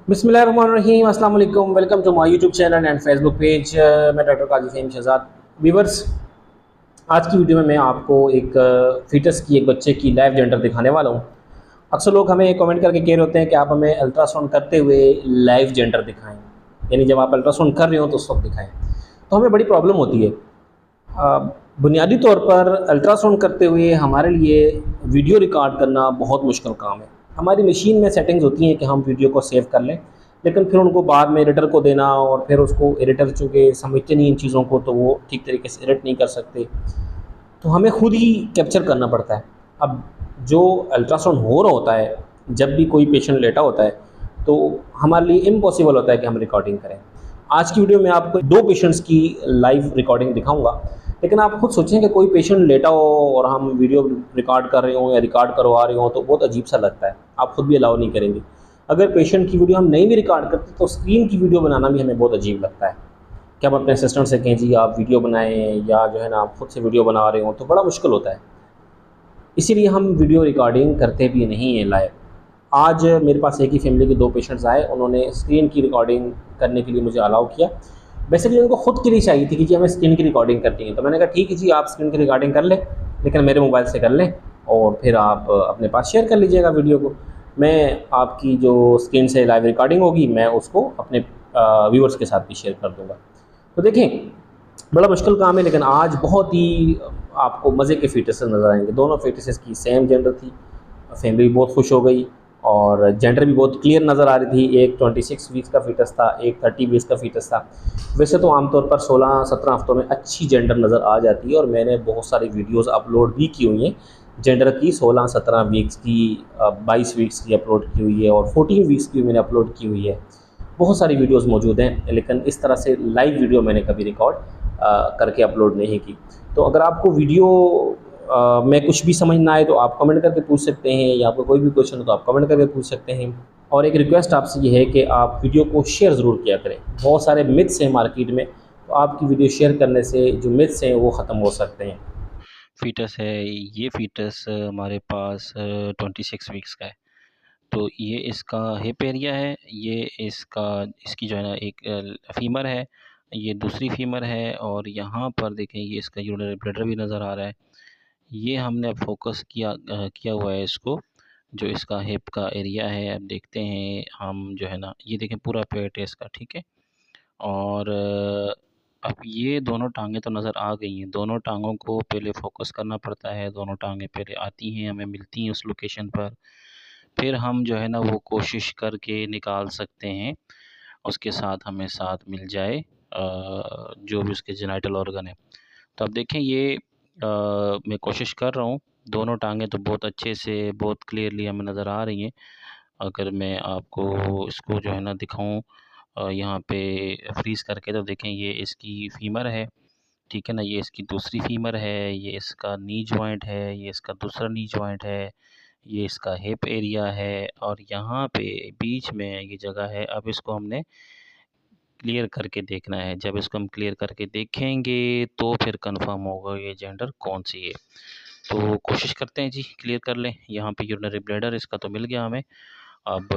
बिस्मिल्लाहिर्रहमानिर्रहीम, अस्सलाम वालेकुम। Welcome to my YouTube channel and Facebook page. मैं डॉक्टर काजी फ़हीम शहज़ाद। व्यूअर्स, आज की वीडियो में मैं आपको एक फ़ीटस की, एक बच्चे की लाइव जेंडर दिखाने वाला हूँ। अक्सर लोग हमें कमेंट करके कह रहे होते हैं कि आप हमें अल्ट्रासाउंड करते हुए लाइव जेंडर दिखाएँ, यानी जब आप अल्ट्रासाउंड कर रहे हो तो उस वक्त दिखाएँ। तो हमें बड़ी प्रॉब्लम होती है। बुनियादी तौर पर अल्ट्रासाउंड करते हुए हमारे लिए वीडियो रिकॉर्ड करना बहुत मुश्किल काम है। हमारी मशीन में सेटिंग्स होती हैं कि हम वीडियो को सेव कर लें, लेकिन फिर उनको बाद में एडिटर को देना, और फिर उसको एडिटर चूँकि समझते नहीं इन चीज़ों को, तो वो ठीक तरीके से एडिट नहीं कर सकते, तो हमें खुद ही कैप्चर करना पड़ता है। अब जो अल्ट्रासाउंड हो रहा होता है, जब भी कोई पेशेंट लेटा होता है, तो हमारे लिए इम्पॉसिबल होता है कि हम रिकॉर्डिंग करें। आज की वीडियो में आपको 2 पेशेंट्स की लाइव रिकॉर्डिंग दिखाऊँगा, लेकिन आप खुद सोचें कि कोई पेशेंट लेटा हो और हम वीडियो रिकॉर्ड कर रहे हों या रिकॉर्ड करवा रहे हों, तो बहुत अजीब-सा लगता है। आप खुद भी अलाउ नहीं करेंगे। अगर पेशेंट की वीडियो हम नहीं भी रिकॉर्ड करते, तो स्क्रीन की वीडियो बनाना भी हमें बहुत अजीब लगता है कि हम अपने असिस्टेंट से कहें जी आप वीडियो बनाएँ, या जो है ना आप खुद से वीडियो बना रहे हों, तो बड़ा मुश्किल होता है। इसीलिए हम वीडियो रिकॉर्डिंग करते भी नहीं हैं लाइव। आज मेरे पास एक ही फैमिली के 2 पेशेंट्स आए, उन्होंने स्क्रीन की रिकॉर्डिंग करने के लिए मुझे अलाउ किया। बेसिकली उनको खुद के लिए चाहिए थी कि जी हमें स्क्रीन की रिकॉर्डिंग करनी है, तो मैंने कहा ठीक है जी, आप स्क्रीन की रिकॉर्डिंग कर लें, लेकिन मेरे मोबाइल से कर लें और फिर आप अपने पास शेयर कर लीजिएगा वीडियो को। मैं आपकी जो स्क्रीन से लाइव रिकॉर्डिंग होगी, मैं उसको अपने व्यूअर्स के साथ भी शेयर कर दूँगा। तो देखें, बड़ा मुश्किल काम है, लेकिन आज बहुत ही आपको मज़े के फ़ीचर्स नज़र आएँगे। दोनों फ़ीचर्स की सेम जेंडर थी, फैमिली भी बहुत खुश हो गई, और जेंडर भी बहुत क्लियर नज़र आ रही थी। एक 26 वीक्स का फ़ीटस था, एक 30 वीक्स का फ़ीटस था। वैसे तो आमतौर पर 16-17 हफ्तों में अच्छी जेंडर नज़र आ जाती है, और मैंने बहुत सारी वीडियोज़ अपलोड भी की हुई हैं जेंडर की, 16-17 वीक्स की, 22 वीक्स की अपलोड की हुई है, और 14 वीक्स की मैंने अपलोड की हुई है। बहुत सारी वीडियोज़ मौजूद हैं, लेकिन इस तरह से लाइव वीडियो मैंने कभी रिकॉर्ड करके अपलोड नहीं की। तो अगर आपको वीडियो में कुछ भी समझ ना आए, तो आप कमेंट करके पूछ सकते हैं, या आपको कोई भी क्वेश्चन हो तो आप कमेंट करके पूछ सकते हैं। और एक रिक्वेस्ट आपसे ये है कि आप वीडियो को शेयर ज़रूर किया करें। बहुत सारे मिथ्स हैं मार्केट में, तो आपकी वीडियो शेयर करने से जो मिथ्स हैं वो ख़त्म हो सकते हैं। फ़ीटस है। ये फ़ीटस हमारे पास 26 वीक्स का है। तो ये इसका हिप एरिया है, ये इसका इसकी जो है ना एक फ़ीमर है, ये दूसरी फ़ीमर है, और यहाँ पर देखें ये इसका यूरिनरी ब्लैडर भी नज़र आ रहा है। ये हमने अब फ़ोकस किया हुआ है इसको, जो इसका हिप का एरिया है। अब देखते हैं हम जो है ना, ये देखें पूरा पेट है इसका, ठीक है। और अब ये दोनों टाँगें तो नज़र आ गई हैं, दोनों टाँगों को पहले फ़ोकस करना पड़ता है, दोनों टाँगें पहले आती हैं, हमें मिलती हैं उस लोकेशन पर, फिर हम जो है ना वो कोशिश करके निकाल सकते हैं, उसके साथ हमें साथ मिल जाए जो भी उसके जेनिटल ऑर्गन है। तो अब देखें ये मैं कोशिश कर रहा हूँ, दोनों टाँगें तो बहुत अच्छे से, बहुत क्लियरली हमें नज़र आ रही हैं। अगर मैं आपको इसको जो है ना दिखाऊँ यहाँ पे फ्रीज़ करके, तो देखें ये इसकी फ़ीमर है, ठीक है ना? ये इसकी दूसरी फ़ीमर है, ये इसका नी जॉइंट है, ये इसका दूसरा नी जॉइंट है, ये इसका हिप एरिया है, और यहाँ पे बीच में ये जगह है। अब इसको हमने क्लियर करके देखना है। जब इसको हम क्लियर करके देखेंगे तो फिर कन्फ़र्म होगा ये जेंडर कौन-सी है। तो कोशिश करते हैं जी क्लियर कर लें। यहाँ पे यूरिनरी ब्लैडर इसका तो मिल गया हमें। अब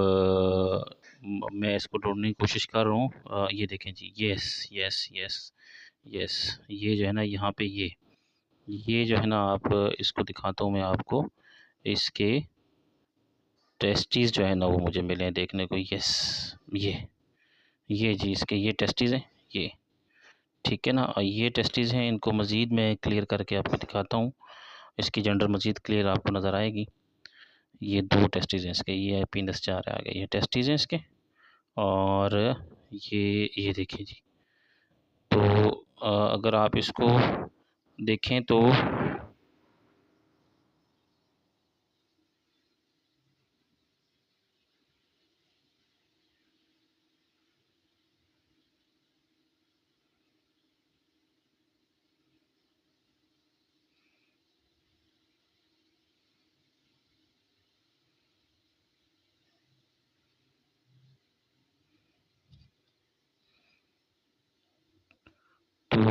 मैं इसको ढूँढने की कोशिश कर रहा हूँ। ये देखें जी, यस, यस, यस, यस, ये जो है ना यहाँ पे ये जो है ना, आप इसको दिखाता हूँ मैं आपको। इसके टेस्टीज़ जो है ना वो मुझे मिले हैं देखने को। यस, ये जी इसके ये टेस्टीज़ हैं, ये, ठीक है ना? ये टेस्टीज़ हैं, इनको मज़ीद मैं क्लियर करके आपको दिखाता हूँ। इसकी जेंडर मज़ीद क्लियर आपको नज़र आएगी। ये 2 टेस्टीज़ हैं इसके, ये पीनस 4 आ गए, ये टेस्टीज़ हैं इसके। और ये देखिए जी। तो अगर आप इसको देखें तो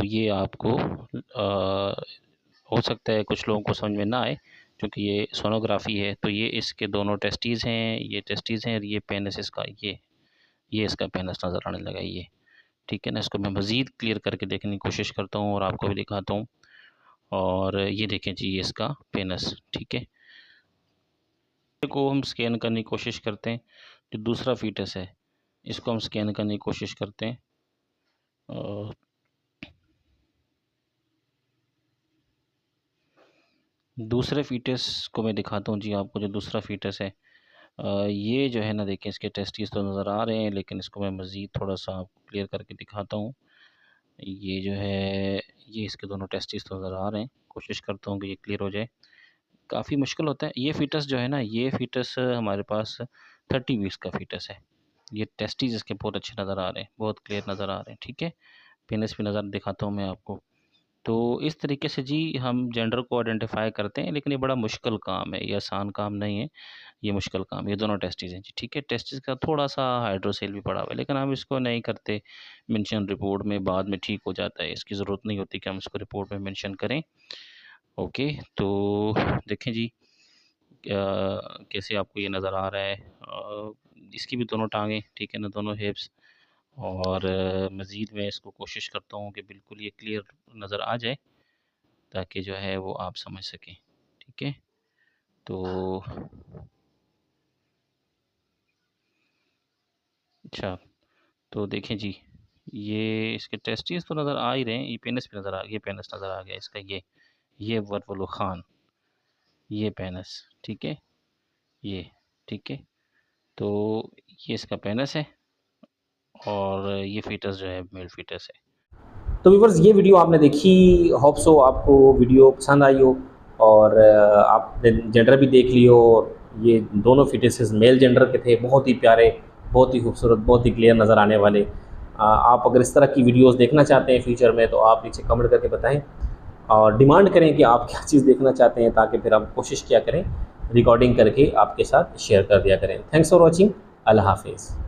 ये आपको हो सकता है कुछ लोगों को समझ में ना आए, क्योंकि ये सोनोग्राफ़ी है। तो ये इसके दोनों टेस्टीज़ हैं, ये टेस्टीज़ हैं, और ये पेनिस इसका ये। ये इसका पेनिस नज़र आने लगा ये, ठीक है ना। इसको मैं मज़ीद क्लियर करके देखने की कोशिश करता हूँ और आपको भी दिखाता हूँ। और ये देखें जी, ये इसका पेनिस, ठीक है। को हम स्कैन करने की कोशिश करते हैं। जो दूसरा फीटस है इसको हम स्कैन करने की कोशिश करते हैं। दूसरे फीटस को मैं दिखाता हूँ जी आपको। जो दूसरा फीटस है ये जो है ना, देखिए इसके टेस्टिस तो नज़र आ रहे हैं, लेकिन इसको मैं मज़ीद थोड़ा सा आपको क्लियर करके दिखाता हूँ। ये जो है, ये इसके दोनों टेस्टिस तो नज़र आ रहे हैं। कोशिश करता हूँ कि ये क्लियर हो जाए। काफ़ी मुश्किल होता है। ये फ़ीटस जो है ना, ये फ़ीटस हमारे पास 30 वीक्स का फ़ीटस है। ये टेस्टिस इसके बहुत अच्छे नज़र आ रहे हैं, बहुत क्लियर नज़र आ रहे हैं, ठीक है। पेनिस भी नज़र दिखाता हूँ मैं आपको। तो इस तरीके से जी हम जेंडर को आइडेंटिफ़ाई करते हैं, लेकिन ये बड़ा मुश्किल काम है, ये आसान काम नहीं है, ये मुश्किल काम है। ये दोनों टेस्टिस हैं जी, ठीक है। टेस्टिस का थोड़ा-सा हाइड्रोसेल भी पड़ा हुआ है, लेकिन हम इसको नहीं करते मेंशन रिपोर्ट में, बाद में ठीक हो जाता है। इसकी ज़रूरत नहीं होती कि हम इसको रिपोर्ट में मेंशन करें। ओके, तो देखें जी कैसे आपको ये नज़र आ रहा है। इसकी भी दोनों टाँगें, ठीक है ना, दोनों हिप्स। और मज़ीद मैं इसको कोशिश करता हूँ कि बिल्कुल ये क्लियर नज़र आ जाए, ताकि जो है वो आप समझ सकें, ठीक है। तो अच्छा, तो देखें जी, ये इसके टेस्टिस तो नज़र आ ही रहे हैं। ये पेनिस भी नज़र आ, ये पेनिस नज़र आ गया इसका, ये वर्वुल खान, ये पेनिस, ठीक है, ये, ठीक है। तो ये इसका पेनिस है और ये फ़ीटस जो है मेल फ़ीटस है। तो व्यूअर्स, ये वीडियो आपने देखी, होप सो आपको वीडियो पसंद आई हो और आपने जेंडर भी देख लियो। और ये दोनों फिटसेस मेल जेंडर के थे, बहुत ही प्यारे, बहुत ही खूबसूरत, बहुत ही क्लियर नज़र आने वाले। आप अगर इस तरह की वीडियोस देखना चाहते हैं फ्यूचर में, तो आप नीचे कमेंट करके बताएं और डिमांड करें कि आप क्या चीज़ देखना चाहते हैं, ताकि फिर हम कोशिश किया करें रिकॉर्डिंग करके आपके साथ शेयर कर दिया करें। Thanks for watching. अल्लाह हाफिज़।